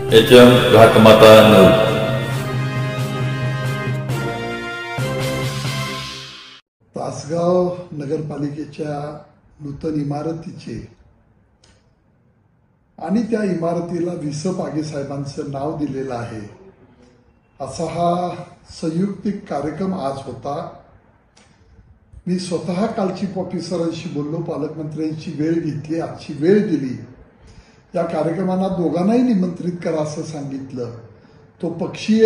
HM घाटमाता news. Tasgaon नगरपालिकेच्या नूतन इमारतीचे आणि त्या इमारतीला विस पागे साहेबांचं नाव दिलेलं आहे असा हा संयुक्तिक कार्यक्रम आज होता. मी स्वतः काल चीफ ऑफिसरांशी बोललो, पालकमंत्र्यांची वेळ घेतली, आजची वेळ दिली. या कार्यक्रमांना दोघांनाही निमंत्रित करा असं सांगितलं. तो पक्षीय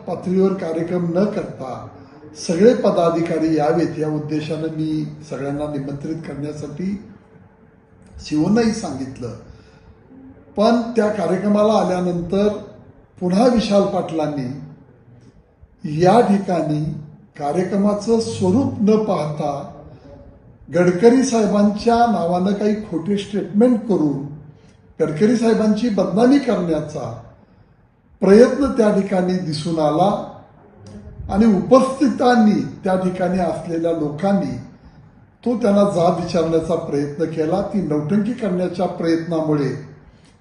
पातळीवर कार्यक्रम न करता सगळे पदाधिकारी यावेत या उद्देशानं मी सगळ्यांना निमंत्रित करण्यासाठी शिवूनही सांगितलं. पण त्या कार्यक्रमाला आल्यानंतर पुन्हा विशाल पाटलांनी या ठिकाणी कार्यक्रमाचं स्वरूप न पाहता गडकरी साहेबांच्या नावानं काही खोटे स्टेटमेंट करून गडकरी साहेबांची बदनामी करण्याचा प्रयत्न त्या ठिकाणी दिसून आला आणि उपस्थितांनी त्या ठिकाणी असलेल्या लोकांनी तो त्यांना जाब विचारण्याचा प्रयत्न केला. ती नौटंकी करण्याच्या प्रयत्नामुळे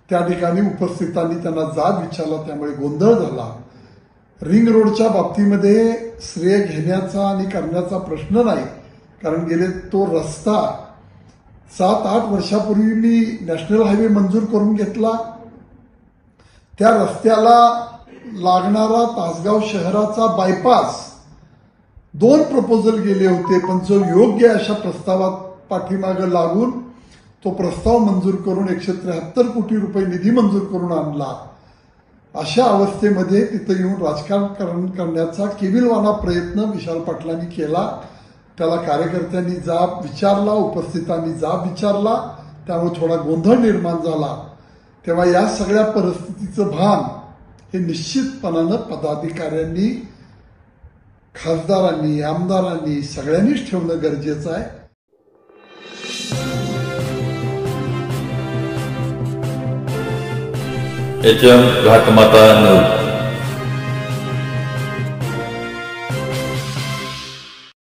त्या ठिकाणी उपस्थितांनी त्यांना जाब विचारला, त्यामुळे गोंधळ झाला. रिंग रोडच्या बाबतीमध्ये श्रेय घेण्याचा आणि करण्याचा प्रश्न नाही, कारण गेले तो रस्ता 7-8 वर्षापूर्वी मी नॅशनल हायवे मंजूर करून घेतला. त्या रस्त्याला लागणारा तासगाव शहराचा बायपास 2 प्रपोजल गेले होते, पण जो योग्य अशा प्रस्तावात पाठीमागं लागून तो प्रस्ताव मंजूर करून 173 कोटी रुपये निधी मंजूर करून आणला. अशा अवस्थेमध्ये तिथं येऊन राजकारण करण्याचा केविलवाना प्रयत्न विशाल पाटलांनी केला. त्याला कार्यकर्त्यांनी जाब विचारला, उपस्थितांनी जाब विचारला, त्यामुळे थोडा गोंधळ निर्माण झाला. तेव्हा या सगळ्या परिस्थितीचं भान हे निश्चितपणानं पदाधिकाऱ्यांनी, खासदारांनी, आमदारांनी सगळ्यांनीच ठेवणं गरजेचं आहे. HM घाटमाता news.